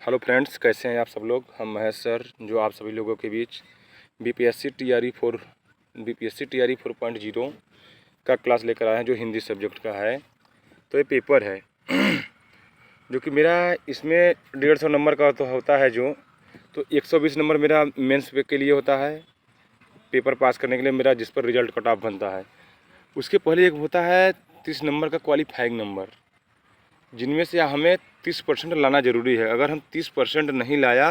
Hello friends, कैसे हैं आप सब लोग। हम महेश सर जो आप सभी लोगों के बीच बीपीएससी टीआरई 4.0 का क्लास लेकर आए हैं, जो हिंदी सब्जेक्ट का है। तो ये पेपर है जो कि मेरा इसमें 150 नंबर का तो होता है जो, तो 120 नंबर मेरा मेंस के लिए होता है पेपर पास करने के लिए मेरा, जिस पर रिजल्ट कट ऑफ बनता है। उसके पहले एक होता है 30 नंबर का क्वालिफाइंग नंबर, जिनमें से हमें 30% लाना ज़रूरी है। अगर हम 30% नहीं लाया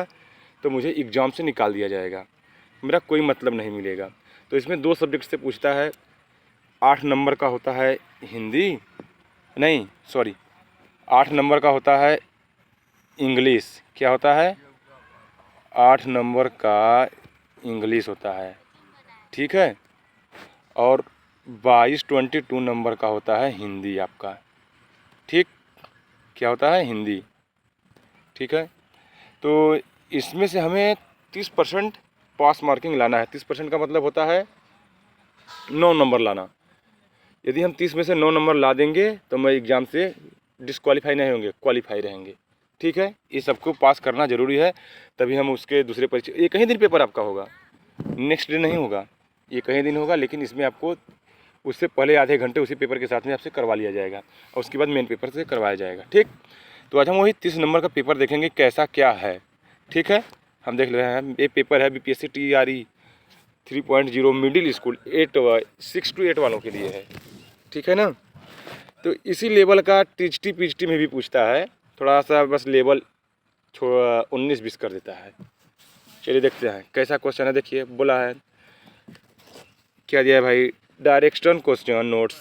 तो मुझे एग्ज़ाम से निकाल दिया जाएगा, मेरा कोई मतलब नहीं मिलेगा। तो इसमें 2 सब्जेक्ट से पूछता है। 8 नंबर का होता है हिंदी, नहीं सॉरी 8 नंबर का होता है इंग्लिश। क्या होता है? 8 नंबर का इंग्लिश होता है, ठीक है। और 22 नंबर का होता है हिंदी आपका, ठीक। क्या होता है? हिंदी, ठीक है। तो इसमें से हमें 30% पास मार्किंग लाना है। 30% का मतलब होता है 9 नंबर लाना। यदि हम 30 में से 9 नंबर ला देंगे तो मैं एग्ज़ाम से डिस्क्वालीफाई नहीं होंगे, क्वालीफाई रहेंगे, ठीक है। ये सबको पास करना ज़रूरी है, तभी हम उसके दूसरे परीक्षा। ये कहीं दिन पेपर आपका होगा, नेक्स्ट डे नहीं होगा, ये कहीं दिन होगा, लेकिन इसमें आपको उससे पहले आधे घंटे उसी पेपर के साथ में आपसे करवा लिया जाएगा और उसके बाद मेन पेपर से करवाया जाएगा, ठीक। तो आज हम वही 30 नंबर का पेपर देखेंगे कैसा क्या है, ठीक है। हम देख रहे हैं ये पेपर है BPSC TRE 3.0 middle school 6 to 8 वालों के लिए है, ठीक है ना। तो इसी लेवल का टीजीटी पीजीटी में भी पूछता है, थोड़ा सा बस लेवल 19-20 कर देता है। चलिए देखते हैं कैसा क्वेश्चन है। देखिए बोला है, क्या दिया है भाई? डायरेक्शन क्वेश्चन नोट्स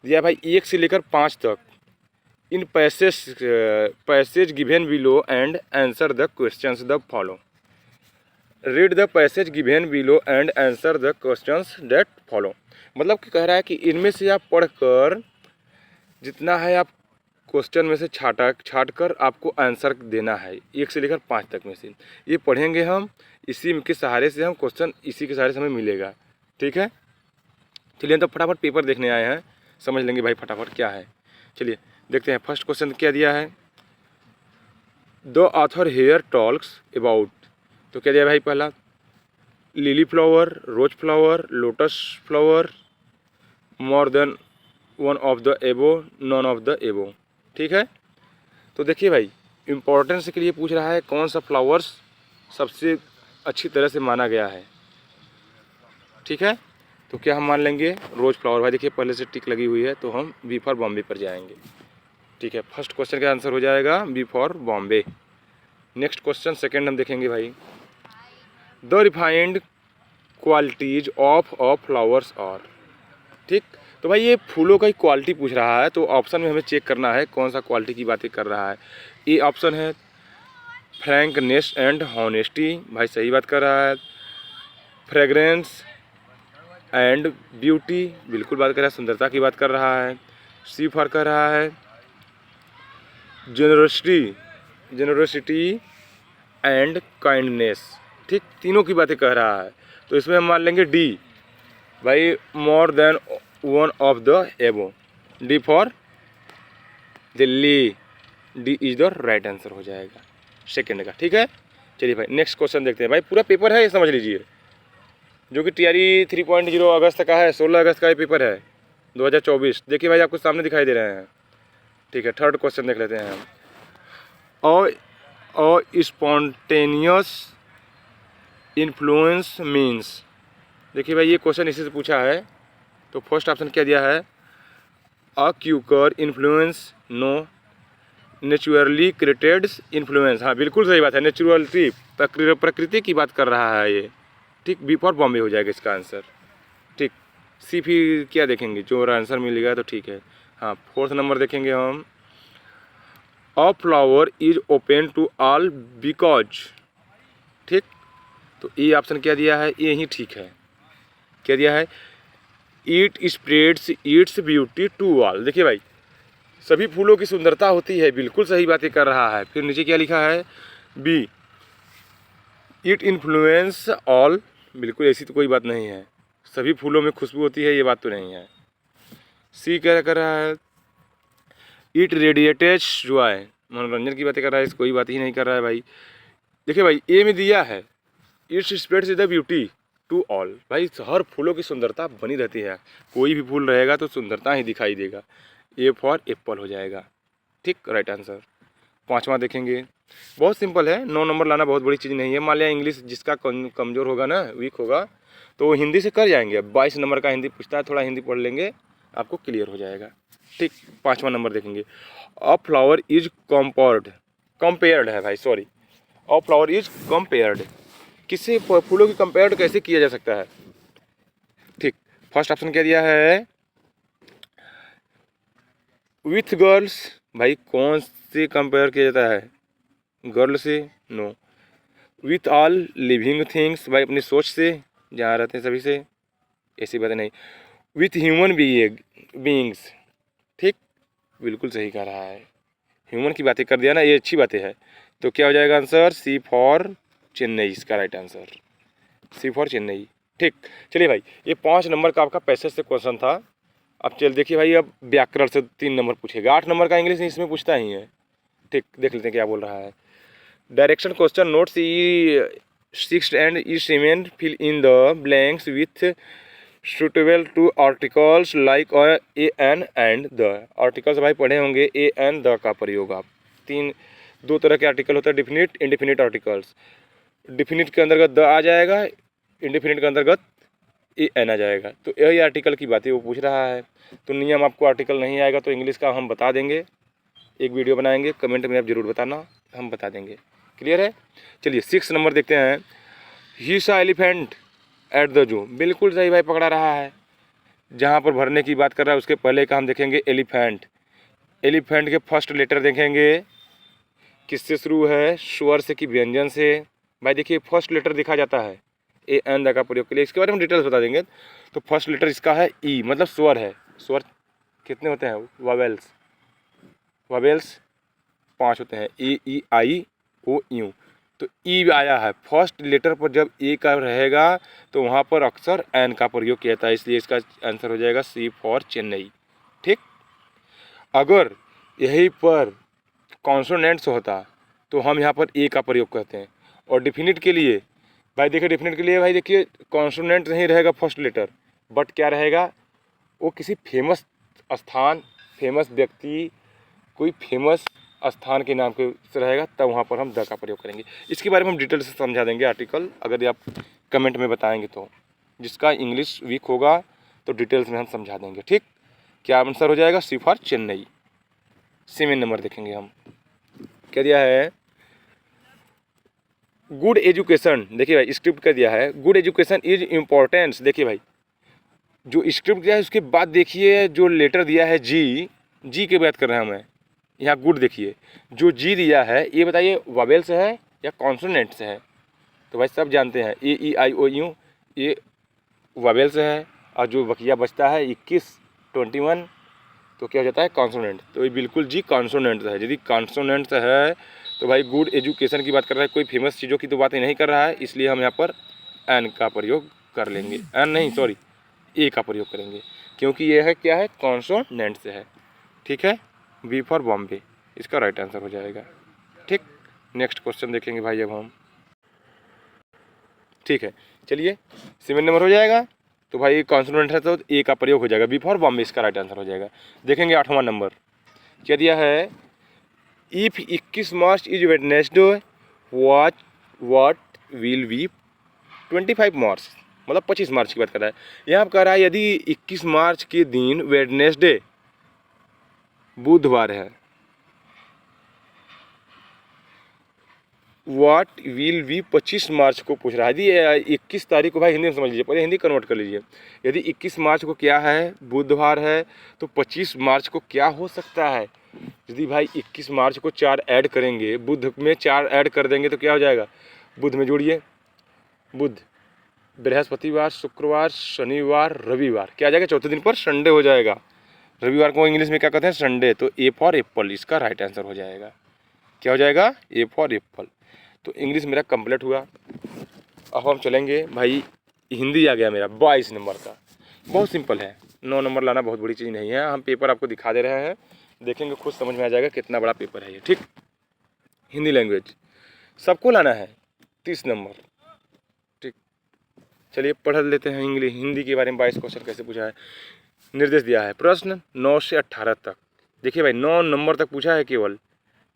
दिया है भाई 1 से लेकर 5 तक। In passage given below and answer the questions the follow. Read the passage given below and answer the questions that follow. मतलब कि कह रहा है कि इनमें से आप पढ़कर जितना है आप क्वेश्चन में से छाट कर आपको आंसर देना है 1 से लेकर 5 तक में से। ये पढ़ेंगे हम, इसी के सहारे से हम क्वेश्चन, इसी के सहारे से हमें मिलेगा, ठीक है। चलिए तो फटाफट पेपर देखने आए हैं, समझ लेंगे भाई फटाफट क्या है। चलिए देखते हैं फर्स्ट क्वेश्चन क्या दिया है। The author here talks about. तो क्या दिया भाई? पहला lily flower, rose flower, lotus flower, more than one of the above, none of the above, ठीक है। तो देखिए भाई इम्पोर्टेंस के लिए पूछ रहा है कौन सा फ्लावर्स सबसे अच्छी तरह से माना गया है, ठीक है। तो क्या हम मान लेंगे? Rose flower. भाई देखिए पहले से टिक लगी हुई है, तो हम बी फॉर बॉम्बे पर जाएंगे, ठीक है। फर्स्ट क्वेश्चन का आंसर हो जाएगा B for Bombay. Next question second हम देखेंगे भाई। The refined qualities of a flowers are, ठीक। तो भाई ये फूलों का ही क्वालिटी पूछ रहा है, तो ऑप्शन में हमें चेक करना है कौन सा क्वालिटी की बातें कर रहा है। ए ऑप्शन है फ्रैंकनेस एंड हॉनेस्टी, भाई सही बात कर रहा है। फ्रेगरेंस एंड ब्यूटी, बिल्कुल बात कर रहा है, सुंदरता की बात कर रहा है। सी फॉर कर रहा है जेनरोसिटी एंड काइंडनेस, ठीक। तीनों की बातें कह रहा है, तो इसमें हम मान लेंगे डी भाई, मोर देन वन ऑफ द एबो। D for Delhi, D is the right answer हो जाएगा सेकंड का, ठीक है। चलिए भाई नेक्स्ट क्वेश्चन देखते हैं। भाई पूरा पेपर है ये समझ लीजिए, जो कि टीआरई 3.0 अगस्त का है, 16 अगस्त का ये पेपर है 2024। देखिए भाई आपको सामने दिखाई दे रहे हैं, ठीक है। थर्ड क्वेश्चन देख लेते हैं हम। और स्पॉन्टेनियस इन्फ्लुएंस मीन्स। देखिए भाई ये क्वेश्चन इसी से पूछा है, तो फर्स्ट ऑप्शन क्या दिया है? A cooker influence, no. Naturally created influence, हाँ बिल्कुल सही बात है, नेचुरलिटी प्रकृति की बात कर रहा है ये, ठीक। बी फॉर बॉम्बे हो जाएगा इसका आंसर, ठीक। सी फिर क्या देखेंगे, जो आंसर मिलेगा तो ठीक है। हाँ फोर्थ नंबर देखेंगे हम। A flower is open to all because, ठीक। तो ये ऑप्शन क्या दिया है? ये ही ठीक है। क्या दिया है? It spreads its beauty to all. देखिए भाई सभी फूलों की सुंदरता होती है, बिल्कुल सही बातें कर रहा है। फिर नीचे क्या लिखा है? बी इट इन्फ्लुएंस ऑल, बिल्कुल ऐसी तो कोई बात नहीं है, सभी फूलों में खुशबू होती है, ये बात तो नहीं है। सी क्या कर रहा है? इट रेडिएटेस जॉय, मनोरंजन की बातें कर रहा है, कोई बात ही नहीं कर रहा है भाई। देखिए भाई, ए में दिया है it's spreads the beauty to all. भाई हर फूलों की सुंदरता बनी रहती है, कोई भी फूल रहेगा तो सुंदरता ही दिखाई देगा। ए फॉर एप्पल हो जाएगा, ठीक, राइट आंसर। पांचवा देखेंगे, बहुत सिंपल है, 9 नंबर लाना बहुत बड़ी चीज़ नहीं है। मान लिया इंग्लिश जिसका कमज़ोर होगा ना, वीक होगा, तो वो हिंदी से कर जाएंगे। 22 नंबर का हिंदी पूछता है, थोड़ा हिंदी पढ़ लेंगे आपको क्लियर हो जाएगा, ठीक। पाँचवा नंबर देखेंगे, अ फ्लावर इज कंपेयर्ड है भाई, sorry, a flower is compared, किससे फूलों की कंपेयर्ड कैसे किया जा सकता है, ठीक। फर्स्ट ऑप्शन क्या दिया है, विथ गर्ल्स। भाई कौन से कंपेयर किया जाता है, गर्ल से, no. With all living things, भाई अपनी सोच से, जहाँ रहते हैं सभी से, ऐसी बातें नहीं। विथ ह्यूमन बीइंग्स, ठीक, बिल्कुल सही कह रहा है, ह्यूमन की बातें कर दिया ना, ये अच्छी बातें है। तो क्या हो जाएगा आंसर, सी फॉर चेन्नई, इसका right answer C for Chennai, ठीक। चलिए भाई, ये 5 नंबर का आपका पैसेज से क्वेश्चन था। अब चल देखिए भाई, अब व्याकरण से 3 नंबर पूछेगा, 8 नंबर का इंग्लिश इसमें पूछता ही है, ठीक। देख लेते हैं क्या बोल रहा है। Direction question notes E 6 and E 7 fill in the blanks with suitable two articles like a an and the. Articles भाई पढ़े होंगे, ए एन द का प्रयोग आप, 2 तरह के आर्टिकल होता है, डिफिनिट इंडिफिनिट आर्टिकल्स। डिफिनिट के अंतर्गत द आ जाएगा, इंडिफिनिट के अंतर्गत ए एन आ जाएगा। तो यही आर्टिकल की बातें वो पूछ रहा है। तो नियम, आपको आर्टिकल नहीं आएगा तो इंग्लिश का हम बता देंगे, एक वीडियो बनाएंगे, कमेंट में आप जरूर बताना, हम बता देंगे, क्लियर है। चलिए 6 नंबर देखते हैं, ही सा एलिफेंट एट द जू। बिल्कुल सही भाई पकड़ा रहा है, जहाँ पर भरने की बात कर रहा है उसके पहले का हम देखेंगे एलिफेंट। एलिफेंट के फर्स्ट लेटर देखेंगे किससे शुरू है, स्वर से कि व्यंजन से। भाई देखिए फर्स्ट लेटर दिखा जाता है ए एन द का प्रयोग के लिए, इसके बारे में डिटेल्स बता देंगे। तो फर्स्ट लेटर इसका है ई, मतलब स्वर है। स्वर कितने होते हैं, वावेल्स, वावेल्स 5 होते हैं, ए ई आई ओ यू। तो ई आया है फर्स्ट लेटर पर, जब ए का रहेगा तो वहाँ पर अक्सर एन का प्रयोग किया जाता है, इसलिए इसका आंसर हो जाएगा सी फॉर चेन्नई, ठीक। अगर यहीं पर कॉन्सोनेंट्स होता तो हम यहाँ पर ए का प्रयोग करते हैं। और डिफिनिट के लिए भाई देखिए, डिफिनिट के लिए भाई देखिए कॉन्सोनेंट नहीं रहेगा फर्स्ट लेटर, बट क्या रहेगा, वो किसी फेमस स्थान, फेमस व्यक्ति, कोई फेमस स्थान के नाम के से रहेगा, तब वहाँ पर हम द का प्रयोग करेंगे। इसके बारे में हम डिटेल से समझा देंगे आर्टिकल, अगर आप कमेंट में बताएंगे तो। जिसका इंग्लिश वीक होगा तो डिटेल्स में हम समझा देंगे, ठीक। क्या आंसर हो जाएगा, सी फॉर चेन्नई। 7 नंबर देखेंगे हम, क्या दिया है, गुड एजुकेशन। देखिए भाई स्क्रिप्ट क्या दिया है, गुड एजुकेशन इज इम्पोर्टेंस। देखिए भाई जो स्क्रिप्ट दिया है उसके बाद देखिए जो लेटर दिया है जी, जी की बात कर रहे हैं हमें, यहाँ गुड देखिए, जो जी दिया है ये बताइए वावेल से है या कॉन्सोनेंट से है। तो भाई सब जानते हैं ए ई आई ओ यू, ये वावेल से है, और जो बकिया बचता है 21 21, तो क्या हो जाता है, कॉन्सोनेंट। तो ये बिल्कुल जी कॉन्सोनेंट है। यदि कॉन्सोनेंट है तो भाई गुड एजुकेशन की बात कर रहा है, कोई फेमस चीज़ों की तो बातें नहीं कर रहा है, इसलिए हम यहाँ पर एन का प्रयोग कर लेंगे, एन नहीं सॉरी ए का प्रयोग करेंगे, क्योंकि ये है क्या है, कॉन्सोनेंट से है, ठीक है। बी फॉर बॉम्बे, इसका राइट आंसर हो जाएगा, ठीक। नेक्स्ट क्वेश्चन देखेंगे भाई अब हम, ठीक है। चलिए 7 नंबर हो जाएगा, तो भाई कॉन्सोनेंट है तो ए का प्रयोग हो जाएगा, बी फॉर बॉम्बे इसका राइट आंसर हो जाएगा। देखेंगे 8वां नंबर, क्या दिया है, if 21 March is Wednesday what will be 25 मार्च, मतलब 25 मार्च की बात कर रहा है। यहाँ पर कह रहा है यदि 21 मार्च के दिन वेडनेसडे बुधवार है, व्हाट विल बी 25 मार्च को पूछ रहा है। यदि 21 तारीख को, भाई हिंदी में समझ लीजिए, पहले हिंदी कन्वर्ट कर लीजिए। यदि 21 मार्च को क्या है, बुधवार है, तो 25 मार्च को क्या हो सकता है। यदि भाई 21 मार्च को 4 ऐड करेंगे, बुध में 4 ऐड कर देंगे तो क्या हो जाएगा, बुध में जोड़िए, बुध, बृहस्पतिवार, शुक्रवार, शनिवार, रविवार, क्या आ जाएगा, चौथे दिन पर संडे हो जाएगा। रविवार को इंग्लिश में क्या कहते हैं, संडे। तो ए फॉर एप्पल इसका राइट आंसर हो जाएगा, क्या हो जाएगा, ए फॉर एप्पल। तो इंग्लिश मेरा कंप्लीट हुआ। अब हम चलेंगे भाई, हिंदी आ गया मेरा 22 नंबर का, बहुत सिंपल है, 9 नंबर लाना बहुत बड़ी चीज़ नहीं है। हम पेपर आपको दिखा दे रहे हैं, देखेंगे खुद समझ में आ जाएगा कितना बड़ा पेपर है ये, ठीक। हिंदी लैंग्वेज सबको लाना है 30 नंबर। ठीक, चलिए पढ़ लेते हैं इंग्लिश हिंदी के बारे में। 22 क्वेश्चन कैसे पूछा है, निर्देश दिया है प्रश्न 9 से 18 तक। देखिए भाई 9 नंबर तक पूछा है केवल।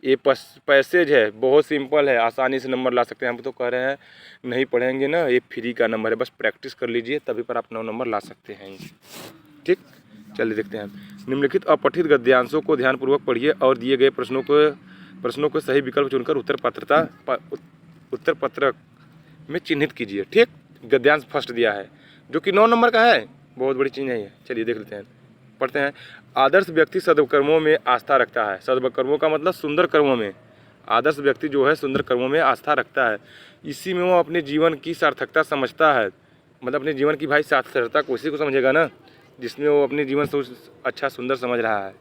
ये पैसेज है, बहुत सिंपल है, आसानी से नंबर ला सकते हैं। हम तो कह रहे हैं नहीं पढ़ेंगे ना, ये फ्री का नंबर है, बस प्रैक्टिस कर लीजिए तभी पर आप 9 नंबर ला सकते हैं। ठीक, चलिए देखते हैं। निम्नलिखित अपठित गद्यांशों को ध्यानपूर्वक पढ़िए और दिए गए प्रश्नों को सही विकल्प चुनकर उत्तर पत्रक में चिन्हित कीजिए। ठीक, गद्यांश फर्स्ट दिया है जो कि 9 नंबर का है, बहुत बड़ी चीज़ नहीं है। चलिए देख लेते हैं, पढ़ते हैं। आदर्श व्यक्ति सद्कर्मों में आस्था रखता है। सद्कर्मों का मतलब सुंदर कर्मों में। आदर्श व्यक्ति जो है सुंदर कर्मों में आस्था रखता है, इसी में वो अपने जीवन की सार्थकता समझता है। मतलब अपने जीवन की भाई सार्थकता को इसी को समझेगा ना जिसमें वो अपने जीवन से अच्छा सुंदर समझ रहा है।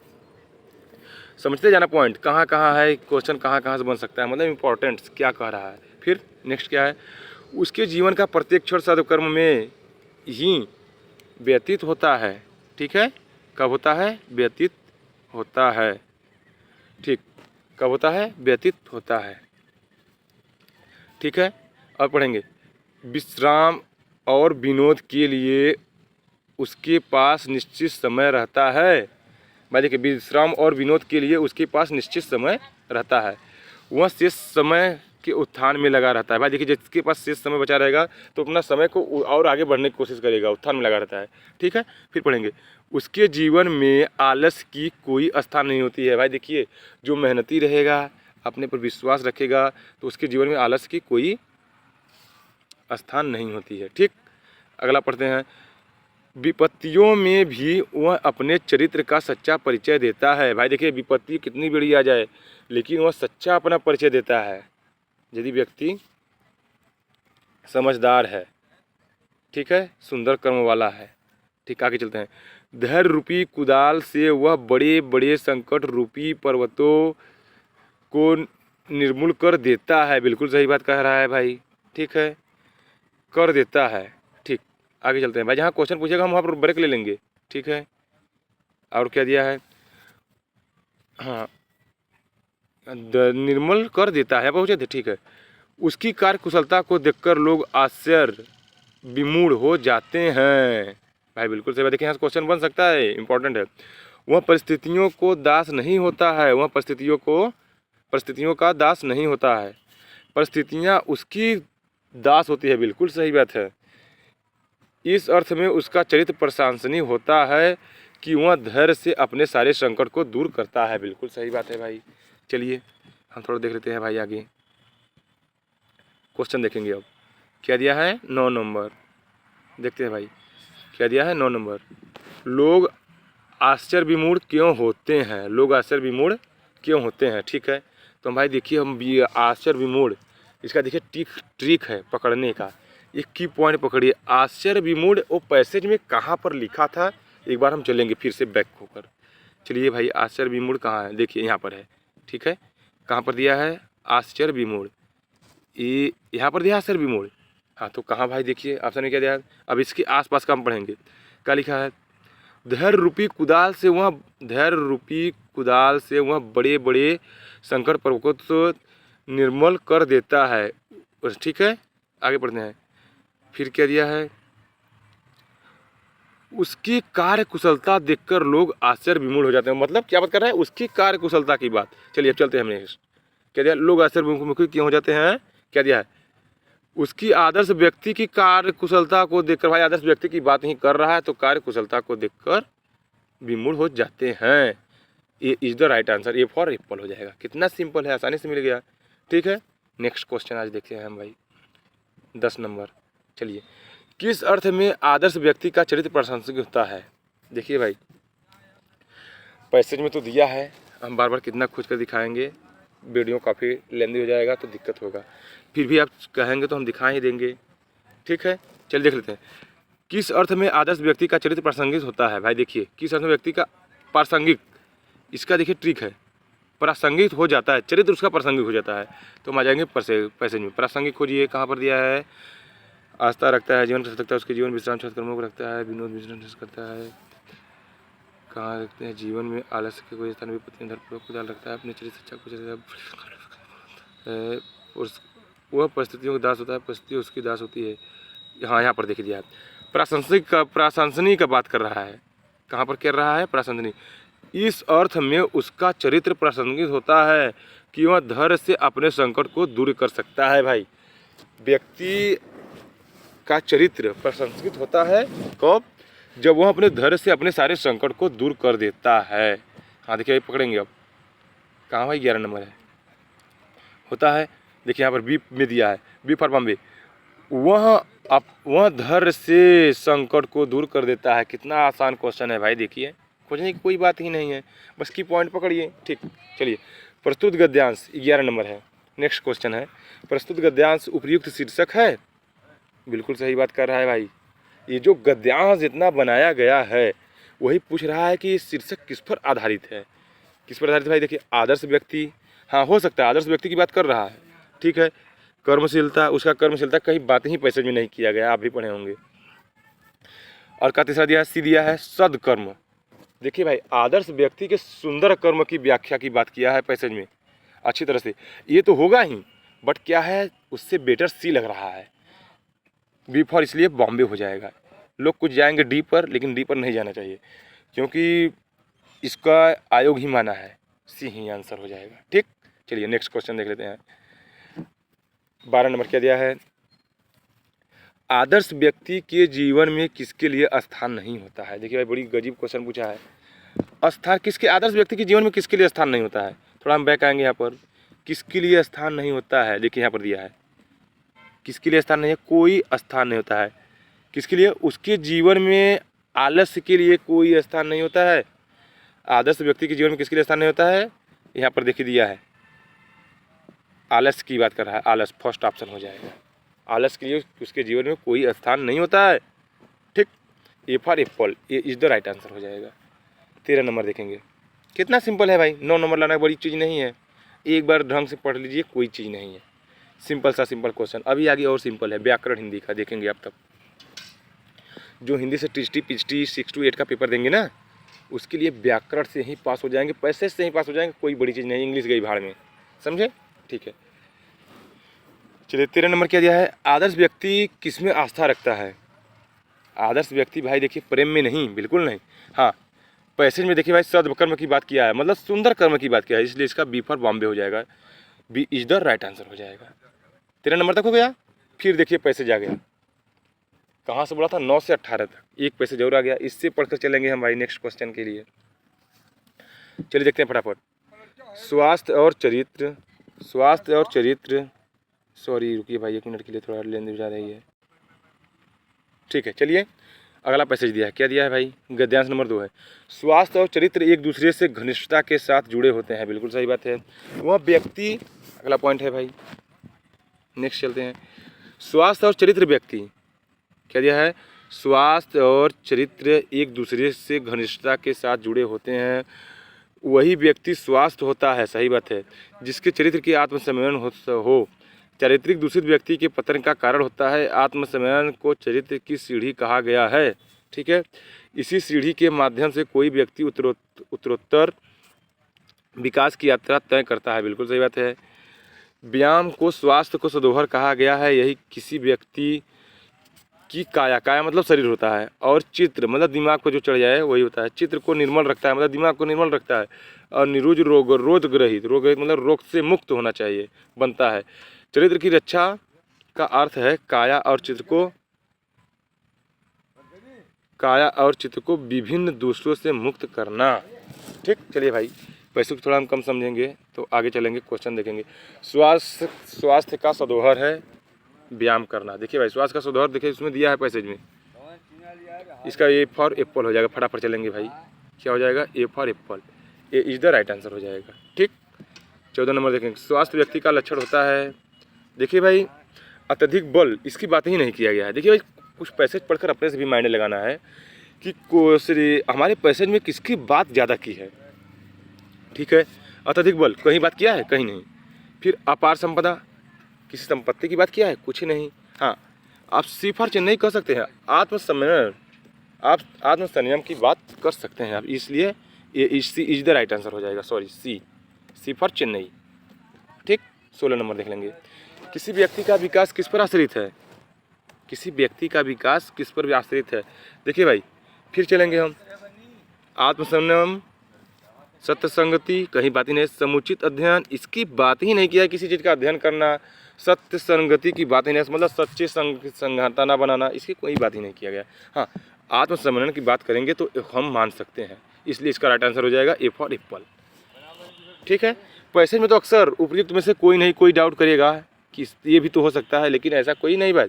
समझते जाना पॉइंट कहाँ कहाँ है, क्वेश्चन कहाँ कहाँ से बन सकता है, मतलब इम्पोर्टेंट्स क्या कह रहा है। फिर नेक्स्ट क्या है, उसके जीवन का प्रत्येक क्षण सद्कर्म में ही व्यतीत होता है। ठीक है, कब होता है, व्यतीत होता है। ठीक, कब होता है, व्यतीत होता है। ठीक है, अब पढ़ेंगे। विश्राम और विनोद के लिए उसके पास निश्चित समय रहता है। भाई देखिए, विश्राम और विनोद के लिए उसके पास निश्चित समय रहता है, वह शेष समय के उत्थान में लगा रहता है। भाई देखिए, जिसके पास शेष समय बचा रहेगा तो अपना समय को और आगे बढ़ने की कोशिश करेगा, उत्थान में लगा रहता है। ठीक है, फिर पढ़ेंगे। उसके जीवन में आलस की कोई स्थान नहीं होती है। भाई देखिए, जो मेहनती रहेगा, अपने पर विश्वास रखेगा, तो उसके जीवन में आलस की कोई स्थान नहीं होती है। ठीक, अगला पढ़ते हैं। विपत्तियों में भी वह अपने चरित्र का सच्चा परिचय देता है। भाई देखिए, विपत्ति कितनी बड़ी आ जाए लेकिन वह सच्चा अपना परिचय देता है यदि व्यक्ति समझदार है। ठीक है, सुंदर कर्म वाला है। ठीक, आगे चलते हैं। धैर्य रूपी कुदाल से वह बड़े बड़े संकट रूपी पर्वतों को निर्मूल कर देता है। बिल्कुल सही बात कह रहा है भाई। ठीक है, कर देता है। ठीक, आगे चलते हैं भाई। जहाँ क्वेश्चन पूछेगा हम वहाँ पर ब्रेक ले लेंगे। ठीक है, और क्या दिया है, हाँ निर्मल कर देता है, पहुँचे थे। ठीक है, उसकी कार्य कुशलता को देखकर लोग आश्चर्य विमूढ़ हो जाते हैं। भाई बिल्कुल सही बात। देखिए, यहाँ क्वेश्चन बन सकता है, इंपॉर्टेंट है। वह परिस्थितियों को दास नहीं होता है, वह परिस्थितियों का दास नहीं होता है, परिस्थितियाँ उसकी दास होती है। बिल्कुल सही बात है। इस अर्थ में उसका चरित्र प्रशंसनीय होता है कि वह धैर्य से अपने सारे संकट को दूर करता है। बिल्कुल सही बात है भाई। चलिए हम थोड़ा देख लेते हैं भाई, आगे क्वेश्चन देखेंगे। अब क्या दिया है, 9 नंबर देखते हैं भाई। क्या दिया है, 9 नंबर। लोग आश्चर्य विमूढ़ क्यों होते हैं, लोग आश्चर्य विमूढ़ क्यों होते हैं। ठीक है, तो भाई देखिए, हम आश्चर्य विमूढ़, इसका देखिए ट्रिक है पकड़ने का। एक की पॉइंट पकड़िए, आश्चर्य विमूढ़ वो पैसेज में कहाँ पर लिखा था, एक बार हम चलेंगे फिर से बैक होकर। चलिए भाई, आश्चर्य विमूढ़ कहाँ है, देखिए यहाँ पर है। ठीक है, कहाँ पर दिया है आश्चर्य विमूढ़, ये यहाँ पर दिया आश्चर्य विमूढ़। हाँ, तो कहाँ भाई, देखिए ऑप्शन में क्या दिया है। अब इसके आसपास का हम पढ़ेंगे। क्या लिखा है, धैर्य रूपी कुदाल से वह बड़े बड़े संकट पर्वतों को निर्मल कर देता है। ठीक है, आगे पढ़ते हैं। फिर क्या दिया है, उसकी कार्य कुशलता देखकर लोग आश्चर्य विमूढ़ हो जाते हैं। मतलब क्या बात कर रहा है, उसकी कार्य कुशलता की बात। चलिए अब चलते हैं हमने। क्या दिया, लोग आश्चर्य विमूढ़ क्यों हो जाते हैं। क्या दिया है, उसकी आदर्श व्यक्ति की कार्य कुशलता को देखकर, भाई आदर्श व्यक्ति की बात ही कर रहा है, तो कार्य कुशलता को देखकर विमूढ़ हो जाते हैं। ये is the right answer, A for Apple हो जाएगा। कितना सिंपल है, आसानी से मिल गया। ठीक है, नेक्स्ट क्वेश्चन आज देखते हैं हम भाई, 10 नंबर। चलिए, किस अर्थ में आदर्श व्यक्ति का चरित्र प्रशंसनीय होता है। देखिए भाई, पैसेज में तो दिया है, हम बार बार कितना खोज कर दिखाएंगे, वीडियो काफ़ी लेंदी हो जाएगा तो दिक्कत होगा। फिर भी आप कहेंगे तो हम दिखा ही देंगे। ठीक है, चलिए देख लेते हैं। किस अर्थ में आदर्श व्यक्ति का चरित्र प्रासंगिक होता है। भाई देखिए, किस अर्थ में व्यक्ति का प्रासंगिक, इसका देखिए ट्रिक है, प्रासंगिक हो जाता है, चरित्र उसका प्रासंगिक हो जाता है। तो हम आ जाएंगे पैसेज में। प्रासंगिक खोजिए, कहाँ पर दिया है, आस्था रखता है, जीवन कर सकता है, उसके जीवन विश्राम कर्मों को रखता है, विनोद विश्राम करता है। कहाँ रखते हैं, जीवन में आलस्य के कोई स्थान विपत्ति धर्मपूर्वक खुदाल रखता है, अपने चरित्र सच्चा कुछ वह परिस्थितियों का दास होता है, परिस्थिति उसकी दास होती है। हाँ, यहाँ पर देख दिया, प्रासंगिक का बात कर रहा है। कहाँ पर कर रहा है? प्रासंगिक। इस अर्थ में उसका चरित्र प्रासंगिक होता है कि वह धैर्य से अपने संकट को दूर कर सकता है। भाई, व्यक्ति का चरित्र प्रासंगिक होता है कब? जब वह अपने धैर्य से अपने सारे संकट को दूर कर देता है। हाँ देखिए, पकड़ेंगे अब। कहाँ भाई? 11 नंबर है, होता है। देखिए यहाँ पर बी में दिया है, बी फॉर बॉम्बे। वह धैर्य से संकट को दूर कर देता है। कितना आसान क्वेश्चन है भाई, देखिए, खोजने की कोई बात ही नहीं है, बस की पॉइंट पकड़िए। ठीक, चलिए। प्रस्तुत गद्यांश 11 नंबर है। नेक्स्ट क्वेश्चन है, प्रस्तुत गद्यांश उपयुक्त शीर्षक है? बिल्कुल सही बात कर रहा है भाई। ये जो गद्यांश जितना बनाया गया है वही पूछ रहा है कि शीर्षक किस पर आधारित है। किस पर आधारित भाई? देखिए, आदर्श व्यक्ति, हाँ हो सकता है आदर्श व्यक्ति की बात कर रहा है, ठीक है। कर्मशीलता, उसका कर्मशीलता कहीं बात ही पैसेज में नहीं किया गया, आप भी पढ़े होंगे। और का तीसरा दिया है, सी दिया है सदकर्म। देखिए भाई, आदर्श व्यक्ति के सुंदर कर्म की व्याख्या की बात किया है पैसेज में अच्छी तरह से। ये तो होगा ही, बट क्या है, उससे बेटर सी लग रहा है। बी फॉर इसलिए बॉम्बे हो जाएगा। लोग कुछ जाएंगे डी पर, लेकिन डी पर नहीं जाना चाहिए, क्योंकि इसका आयोग ही माना है, सी ही आंसर हो जाएगा। ठीक, चलिए नेक्स्ट क्वेश्चन देख लेते हैं। 12 नंबर क्या दिया है, आदर्श व्यक्ति के जीवन में किसके लिए स्थान नहीं होता है? देखिए भाई, बड़ी गजीब क्वेश्चन पूछा है। स्थान किसके, आदर्श व्यक्ति के जीवन में किसके लिए स्थान नहीं होता है? थोड़ा हम बैक आएंगे यहाँ पर, किसके लिए स्थान नहीं होता है। देखिए यहाँ पर दिया है, किसके लिए स्थान नहीं है? कोई स्थान नहीं होता है। किसके लिए? उसके जीवन में आलस्य के लिए कोई स्थान नहीं होता है। आदर्श व्यक्ति के जीवन में किसके लिए स्थान नहीं होता है? यहाँ पर देखिए दिया है, आलस्य की बात कर रहा है। आलस फर्स्ट ऑप्शन हो जाएगा। आलस के लिए उसके जीवन में कोई स्थान नहीं होता है। ठीक, ए फॉर एप्पल, ये इज द राइट आंसर हो जाएगा। 13 नंबर देखेंगे, कितना सिंपल है भाई। 9 नंबर लाना बड़ी चीज़ नहीं है, एक बार ढंग से पढ़ लीजिए, कोई चीज़ नहीं है। सिंपल सा सिंपल क्वेश्चन। अभी आगे और सिंपल है, व्याकरण हिंदी का देखेंगे आप। तब जो हिंदी से टीएसटी पीएचडी 6 to 8 का पेपर देंगे ना, उसके लिए व्याकरण से ही पास हो जाएंगे, पैसेज से ही पास हो जाएंगे, कोई बड़ी चीज़ नहीं। इंग्लिश गई भाड़ में, समझे? ठीक है, चलिए 13 नंबर क्या दिया है, आदर्श व्यक्ति किसमें आस्था रखता है? आदर्श व्यक्ति भाई देखिए, प्रेम में नहीं, बिल्कुल नहीं। हाँ, पैसेज में देखिए भाई, सदकर्म की बात किया है, मतलब सुंदर कर्म की बात किया है, इसलिए इसका बी फॉर बॉम्बे हो जाएगा। B is the right answer हो जाएगा। 13 नंबर तक हो गया। फिर देखिए पैसेज आ गया, कहाँ से बोला था? 9 से 18 तक, एक पैसेज और आ गया। इससे पढ़कर चलेंगे हम भाई नेक्स्ट क्वेश्चन के लिए। चलिए देखते हैं फटाफट। स्वास्थ्य और चरित्र, सॉरी रुकिए भाई 1 मिनट के लिए, थोड़ा लेन देन जा रही है। ठीक है, चलिए अगला पैसेज दिया है। क्या दिया है भाई? गद्यांश नंबर 2 है, स्वास्थ्य और चरित्र एक दूसरे से घनिष्ठता के साथ जुड़े होते हैं। बिल्कुल सही बात है। वह व्यक्ति, अगला पॉइंट है भाई, नेक्स्ट चलते हैं। स्वास्थ्य और चरित्र व्यक्ति, क्या दिया है? स्वास्थ्य और चरित्र एक दूसरे से घनिष्ठता के साथ जुड़े होते हैं। वही व्यक्ति स्वास्थ्य होता है, सही बात है, जिसके चरित्र की आत्मसम्मेलन हो। चारित्रिक दूषित व्यक्ति के पतन का कारण होता है। आत्मसम्मेलन को चरित्र की सीढ़ी कहा गया है। ठीक है, इसी सीढ़ी के माध्यम से कोई व्यक्ति उत्तरोत्तर विकास की यात्रा तय करता है। बिल्कुल सही बात है। व्यायाम को स्वास्थ्य को सधोहर कहा गया है। यही किसी व्यक्ति की काया मतलब शरीर होता है, और चित्र मतलब दिमाग को जो चढ़ जाए वही होता है। चित्र को निर्मल रखता है, मतलब दिमाग को निर्मल रखता है। और निरुज रोगग्रहित मतलब रोग से मुक्त होना चाहिए, बनता है। चरित्र की रक्षा का अर्थ है काया और चित्र को विभिन्न दूसरों से मुक्त करना। ठीक, चलिए भाई, पैसे को थोड़ा हम कम समझेंगे तो आगे चलेंगे, क्वेश्चन देखेंगे। स्वास्थ्य का सधोहर है व्यायाम करना। देखिए भाई, स्वास्थ्य का सधोहर देखिए इसमें दिया है पैसेज में, इसका ए फॉर एप्पल हो जाएगा। फटाफट चलेंगे भाई, क्या हो जाएगा? A for Apple, A is the right answer हो जाएगा। ठीक, 14 नंबर देखेंगे, स्वास्थ्य व्यक्ति का लक्षण होता है। देखिए भाई, अत्यधिक बल, इसकी बात ही नहीं किया गया है। देखिए भाई, कुछ पैसेज पढ़कर अपने से भी मायने लगाना है कि हमारे पैसेज में किसकी बात ज़्यादा की है। ठीक है, अत्यधिक बल कहीं बात किया है? कहीं नहीं। फिर अपार संपदा, किसी संपत्ति की बात किया है? कुछ नहीं। हाँ, आप सी फॉर चेन्नई कह सकते हैं, आत्मसम्मेलन, आप आत्मसंयम की बात कर सकते हैं आप, इसलिए ये C is the right answer हो जाएगा। Sorry, C for Chennai. ठीक, 16 नंबर देख लेंगे। किसी व्यक्ति का विकास किस पर आश्रित है? किसी व्यक्ति का विकास किस पर आश्रित है? देखिए भाई, फिर चलेंगे हम। आत्मसंयम, सत्य संगति, कहीं बात ही नहीं। समुचित अध्ययन, इसकी बात ही नहीं किया है, किसी चीज़ का अध्ययन करना। सत्य संगति की बात ही नहीं, मतलब सच्चे संगता ना बनाना, इसकी कोई बात ही नहीं किया गया। हाँ, आत्मसम्मान की बात करेंगे तो हम मान सकते हैं, इसलिए इसका राइट आंसर हो जाएगा ए फॉर एप्पल। ठीक है। पैसेज में तो अक्सर उपयुक्त में से कोई नहीं कोई डाउट करेगा कि ये भी तो हो सकता है, लेकिन ऐसा कोई नहीं भाई।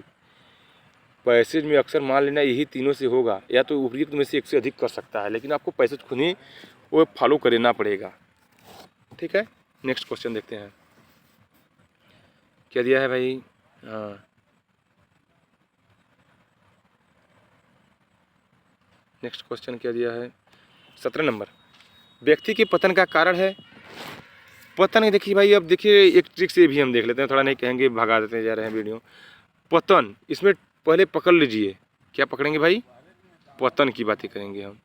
पैसेज में अक्सर मान लेना यही तीनों से होगा, या तो उपयुक्त में से एक से अधिक कर सकता है, लेकिन आपको पैसेज खुद ही वो फॉलो करना पड़ेगा। ठीक है। नेक्स्ट क्वेश्चन देखते हैं क्या दिया है भाई। हाँ, नेक्स्ट क्वेश्चन क्या दिया है, 17 नंबर। व्यक्ति के पतन का कारण है। पतन, देखिए भाई, अब देखिए एक ट्रिक से भी हम देख लेते हैं, थोड़ा नहीं कहेंगे भगा देते जा रहे हैं वीडियो। पतन, इसमें पहले पकड़ लीजिए, क्या पकड़ेंगे भाई? पतन की बातें करेंगे हम।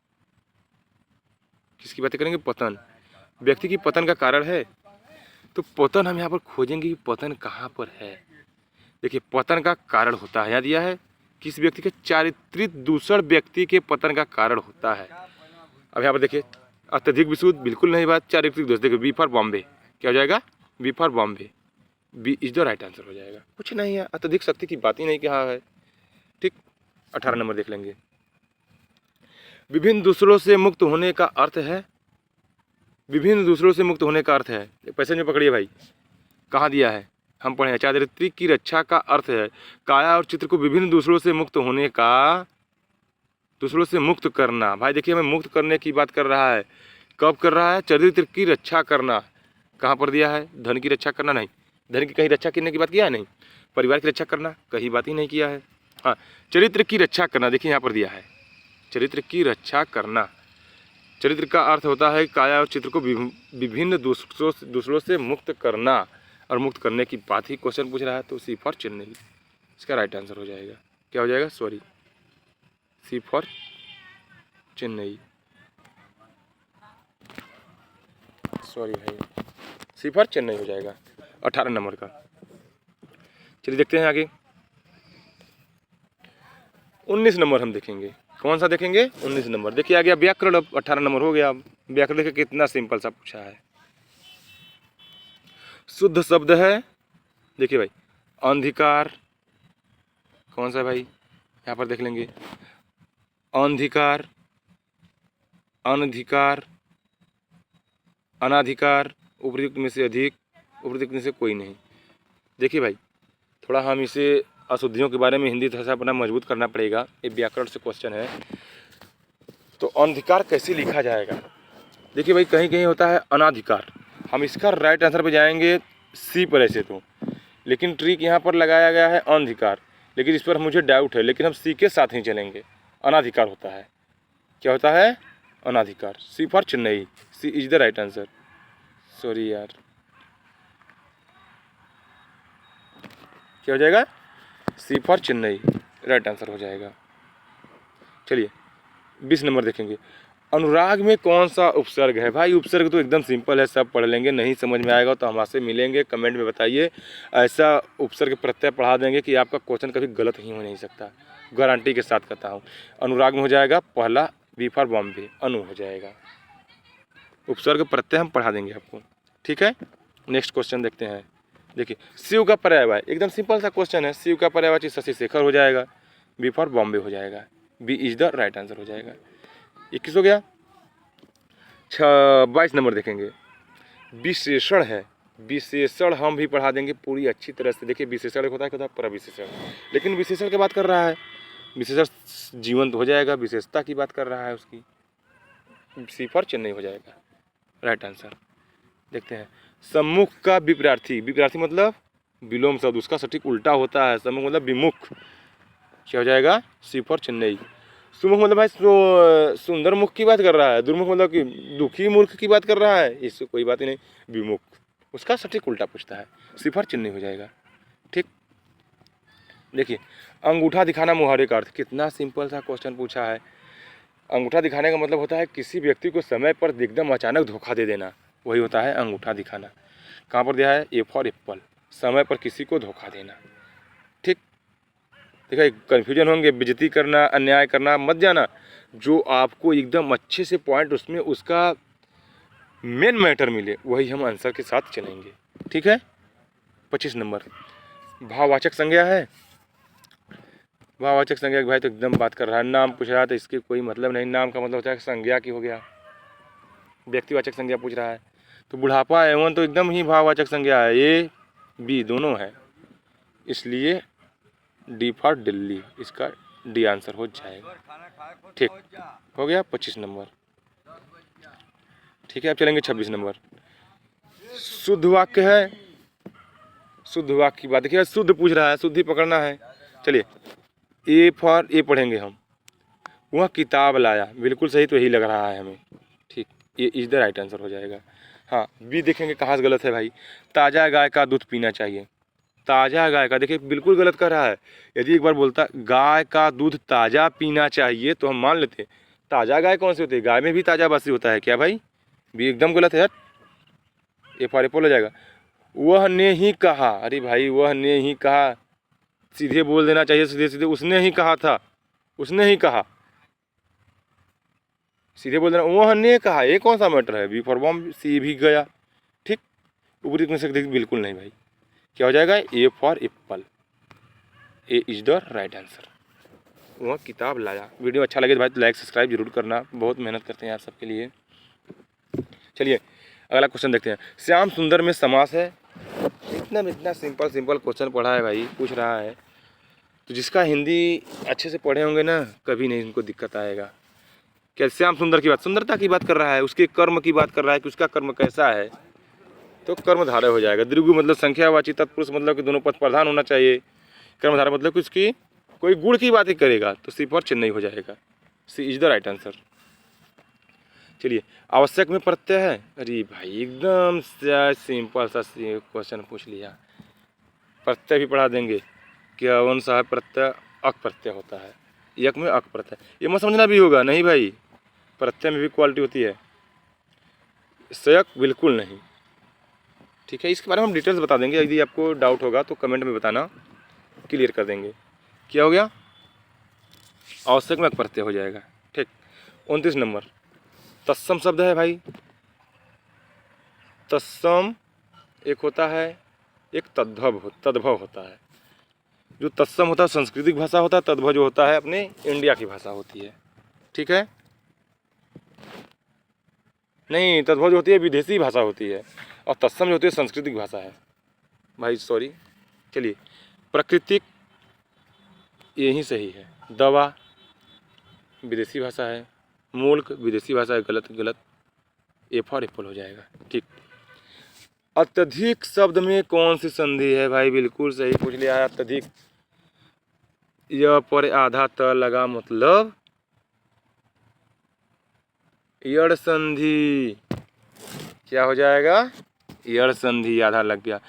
किसकी बातें करेंगे? पतन। व्यक्ति की पतन का कारण है, तो पतन हम यहाँ पर खोजेंगे कि पतन कहाँ पर है। देखिए, पतन का कारण होता है, यहाँ दिया है किस व्यक्ति के चारित्रिक दूसर व्यक्ति के पतन का कारण होता है। अब यहाँ पर देखिए, अत्यधिक विशुद्ध, बिल्कुल नहीं बात। चारित्रिक दोष, देखिए बी फॉर बॉम्बे, क्या हो जाएगा? B for Bombay, B is the right answer हो जाएगा। कुछ नहीं है, अत्यधिक शक्ति की बात ही नहीं कहा है। ठीक। 18 नंबर देख लेंगे। विभिन्न दूसरों से मुक्त होने का अर्थ है। विभिन्न दूसरों से मुक्त होने का अर्थ है, पैसेज में पकड़िए भाई, कहाँ दिया है, हम पढ़े। चारित्रिक की रक्षा का अर्थ है काया और चित्र को विभिन्न दूसरों से मुक्त होने का, दूसरों से मुक्त करना। भाई देखिए, हमें मुक्त करने की बात कर रहा है, कब कर रहा है? चरित्र की रक्षा करना। कहाँ पर दिया है? धन की रक्षा करना नहीं, धन की कहीं रक्षा करने की बात किया है? नहीं। परिवार की रक्षा करना, कहीं बात ही नहीं किया है। हाँ, चरित्र की रक्षा करना, देखिए यहाँ पर दिया है, चरित्र की रक्षा करना। चरित्र का अर्थ होता है काया और चित्र को विभिन्न दूसरों से मुक्त करना, और मुक्त करने की बात ही क्वेश्चन पूछ रहा है, तो सी फॉर चेन्नई इसका राइट आंसर हो जाएगा। क्या हो जाएगा? Sorry, C for Chennai. Sorry भाई, सी फॉर चेन्नई हो जाएगा 18 नंबर का। चलिए देखते हैं आगे। 19 नंबर हम देखेंगे, कौन सा देखेंगे? 19 नंबर। देखिए आ गया व्याकरण, अब 18 नंबर हो गया। अब व्याकरण देखिए कितना सिंपल सा पूछा है। शुद्ध शब्द है, देखिए भाई, अंधिकार, कौन सा भाई? यहाँ पर देख लेंगे, अंधिकार, अनधिकार, अनाधिकार, उपयुक्त में से अधिक, उपयुक्त में से कोई नहीं। देखिए भाई, थोड़ा हम इसे अशुद्धियों के बारे में हिंदी भाषा अपना मजबूत करना पड़ेगा, ये व्याकरण से क्वेश्चन है। तो अनधिकार कैसे लिखा जाएगा? देखिए भाई, कहीं कहीं होता है अनाधिकार, हम इसका राइट आंसर पे जाएंगे सी पर ऐसे तो, लेकिन ट्रिक यहाँ पर लगाया गया है अनधिकार, लेकिन इस पर मुझे डाउट है, लेकिन हम सी के साथ ही चलेंगे। अनाधिकार होता है, क्या होता है? अनाधिकार। C for Chennai, C is the right answer. Sorry यार, क्या हो जाएगा? C for Chennai right answer हो जाएगा। चलिए 20 नंबर देखेंगे। अनुराग में कौन सा उपसर्ग है? भाई उपसर्ग तो एकदम सिंपल है, सब पढ़ लेंगे, नहीं समझ में आएगा तो हमारे मिलेंगे, कमेंट में बताइए, ऐसा उपसर्ग प्रत्यय पढ़ा देंगे कि आपका क्वेश्चन कभी गलत ही हो नहीं सकता, गारंटी के साथ कहता हूँ। अनुराग में हो जाएगा पहला, बी फॉर बॉम्बे, अनु हो जाएगा। उपसर्ग प्रत्यय हम पढ़ा देंगे आपको। ठीक है। नेक्स्ट क्वेश्चन देखते हैं। देखिए, शिव का पर्यायवाची, एकदम सिंपल सा क्वेश्चन है, शिव का पर्यायवाची शशि शेखर हो जाएगा, बी फॉर बॉम्बे हो जाएगा, B is the right answer हो जाएगा। 21 हो गया। 22 नंबर देखेंगे। विशेषण है, विशेषण हम भी पढ़ा देंगे पूरी अच्छी तरह से। देखिए विशेषण एक होता है, क्या होता है? प्रविशेषण, लेकिन विशेषण की बात कर रहा है, विशेषण जीवंत हो जाएगा, विशेषता की बात कर रहा है उसकी, सी फॉर चेन्नई हो जाएगा राइट आंसर। देखते हैं, सम्मुख का विपरार्थी, विपरार्थी मतलब विलोम शब्द, उसका सटीक उल्टा होता है, सम्मुख मतलब विमुख, क्या हो जाएगा? C for Chennai. सुमुख मतलब भाई सुंदर मुख की बात कर रहा है, दुर्मुख मतलब कि दुखी मूर्ख की बात कर रहा है, इससे कोई बात ही नहीं, विमुख, उसका सटीक उल्टा पूछता है, सी फॉर चेन्नई हो जाएगा। ठीक। देखिए, अंगूठा दिखाना मुहावरे का अर्थ, कितना सिंपल सा क्वेश्चन पूछा है। अंगूठा दिखाने का मतलब होता है किसी व्यक्ति को समय पर एकदम अचानक धोखा दे देना, वही होता है अंगूठा दिखाना। कहाँ पर दिया है? ए फॉर एप्पल, समय पर किसी को धोखा देना। ठीक, देखिए कन्फ्यूजन होंगे, बेइज्जती करना, अन्याय करना मत जाना। जो आपको एकदम अच्छे से पॉइंट उसमें उसका मेन मैटर मिले वही हम आंसर के साथ चलेंगे। ठीक है। 25 नंबर भाववाचक संज्ञा है। भाववाचक संज्ञा भाई तो एकदम बात कर रहा है, नाम पूछ रहा है तो इसके कोई मतलब नहीं। नाम का मतलब होता है संज्ञा की हो गया। व्यक्तिवाचक संज्ञा पूछ रहा है तो बुढ़ापा एवं तो एकदम ही भाववाचक संज्ञा है, ए बी दोनों है, इसलिए डी फॉर दिल्ली, इसका डी आंसर हो जाएगा। ठीक हो गया 25 नंबर। ठीक है, अब चलेंगे 26 नंबर। शुद्ध वाक्य है। शुद्ध वाक्य की बात देखिए, शुद्ध पूछ रहा है, शुद्ध ही पकड़ना है। चलिए ए फॉर ए पढ़ेंगे हम। वह किताब लाया, बिल्कुल सही तो यही लग रहा है हमें। ठीक, ये इज द राइट आंसर हो जाएगा। हाँ, बी देखेंगे कहाँ से गलत है भाई। ताज़ा गाय का दूध पीना चाहिए। ताज़ा गाय का, देखिए बिल्कुल गलत कर रहा है। यदि एक बार बोलता गाय का दूध ताज़ा पीना चाहिए तो हम मान लेते। ताज़ा गाय कौन सी होती है? गाय में भी ताज़ा बासी होता है क्या भाई? बी एकदम गलत है। ए फॉर एप्पल हो जाएगा। वह ने ही कहा, अरे भाई वह ने ही कहा, सीधे बोल देना चाहिए, सीधे सीधे उसने ही कहा था, उसने ही कहा, सीधे बोल देना वह ने कहा। ये कौन सा मैटर है? बी फॉर बॉम्ब, सी भी गया। ठीक, ऊपरी में से देखिए बिल्कुल नहीं भाई। क्या हो जाएगा? A for Apple, A is the right answer. वह किताब लाया। वीडियो अच्छा लगे तो भाई तो लाइक सब्सक्राइब जरूर करना, बहुत मेहनत करते हैं आप सबके लिए। चलिए अगला क्वेश्चन देखते हैं। श्याम सुंदर में समास है। इतना सिंपल क्वेश्चन पढ़ा है भाई, पूछ रहा है तो जिसका हिंदी अच्छे से पढ़े होंगे ना, कभी नहीं इनको दिक्कत आएगा। क्या श्याम सुंदर की बात, सुंदरता की बात कर रहा है, उसके कर्म की बात कर रहा है कि उसका कर्म कैसा है, तो कर्मधारय हो जाएगा। द्विगु मतलब संख्यावाची, तत्पुरुष मतलब कि दोनों पद प्रधान होना चाहिए। कर्मधारय मतलब कि उसकी कोई गुण की बात ही करेगा, तो सी फॉर चेन्नई हो जाएगा। सी इज द राइट आंसर। चलिए आवश्यक में प्रत्यय है। अरे भाई एकदम सिंपल सा क्वेश्चन पूछ लिया। प्रत्यय भी पढ़ा देंगे कि कौन सा है प्रत्यय? अक प्रत्यय होता है। यक में अक प्रत्यय, ये मत समझना भी होगा नहीं भाई, प्रत्यय में भी क्वालिटी होती है, सयक बिल्कुल नहीं। ठीक है, इसके बारे में हम डिटेल्स बता देंगे, यदि आपको डाउट होगा तो कमेंट में बताना, क्लियर कर देंगे। क्या हो गया? आवश्यक में अक प्रत्यय हो जाएगा। ठीक, 29 नंबर तत्सम शब्द है भाई। तत्सम एक होता है, एक तद्भव होता है। जो तत्सम होता है सांस्कृतिक भाषा होता है, तद्भव जो होता है अपने इंडिया की भाषा होती है। ठीक है, नहीं तद्भव जो होती है विदेशी भाषा होती है, और तत्सम जो होती है सांस्कृतिक भाषा है भाई, सॉरी। चलिए प्राकृतिक यही सही है। दवा विदेशी भाषा है, मुल्क विदेशी भाषा है, गलत गलत। ए फॉर एप्पल हो जाएगा। ठीक, अत्यधिक शब्द में कौन सी संधि है भाई? बिल्कुल सही पूछ लिया है। अत्यधिक, य पर आधा त लगा मतलब यड़ संधि। क्या हो जाएगा? यड़ संधि, आधा लग गया।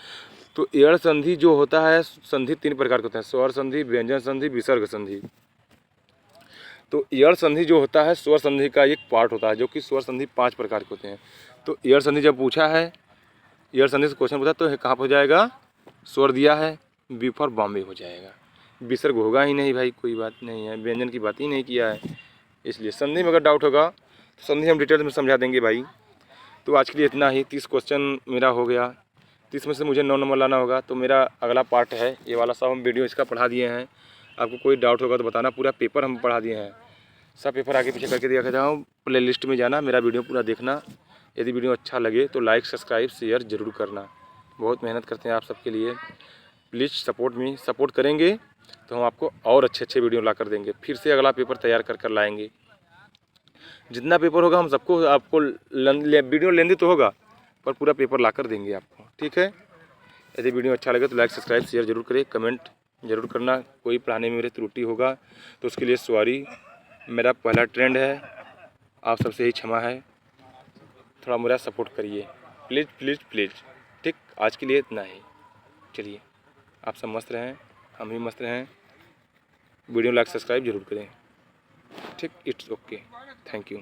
तो यड़ संधि जो होता है, संधि 3 प्रकार के होते हैं, स्वर संधि, व्यंजन संधि, विसर्ग संधि। तो यड़ संधि जो होता है स्वर संधि का एक पार्ट होता है, जो कि स्वर संधि 5 प्रकार के होते हैं। तो यड़ संधि जब पूछा है, यड़ संधि से क्वेश्चन पूछा तो कहाँ पर हो जाएगा? स्वर दिया है, बी फॉर बॉम्बे हो जाएगा। विसर्ग होगा ही नहीं भाई, कोई बात नहीं है, व्यंजन की बात ही नहीं किया है, इसलिए संधि में अगर डाउट होगा तो संधि हम डिटेल में समझा देंगे भाई। तो आज के लिए इतना ही। 30 क्वेश्चन मेरा हो गया, 30 में से मुझे 9 नंबर लाना होगा। तो मेरा अगला पार्ट है ये वाला, सब हम वीडियो इसका पढ़ा दिए हैं। आपको कोई डाउट होगा तो बताना, पूरा पेपर हम पढ़ा दिए हैं, सब पेपर आगे पीछे करके दिया करता हूँ। प्ले लिस्ट में जाना, मेरा वीडियो पूरा देखना। यदि वीडियो अच्छा लगे तो लाइक सब्सक्राइब शेयर ज़रूर करना, बहुत मेहनत करते हैं आप सबके लिए। प्लीज़ सपोर्ट मी, सपोर्ट करेंगे तो हम आपको और अच्छे वीडियो ला कर देंगे, फिर से अगला पेपर तैयार कर लाएंगे। जितना पेपर होगा हम सबको आपको वीडियो लेंदी तो होगा, पर पूरा पेपर ला कर देंगे आपको। ठीक है, यदि वीडियो अच्छा लगे तो लाइक सब्सक्राइब शेयर जरूर करें, कमेंट जरूर करना। कोई पढ़ाने में मेरे त्रुटि होगा तो उसके लिए सॉरी, मेरा पहला ट्रेंड है, आप सबसे ही क्षमा है, थोड़ा मेरा सपोर्ट करिए प्लीज़ प्लीज़ प्लीज़। ठीक, आज के लिए इतना ही। चलिए आप सब मस्त रहें, हम भी मस्त रहें, वीडियो लाइक सब्सक्राइब जरूर करें। ठीक, इट्स ओके, थैंक यू।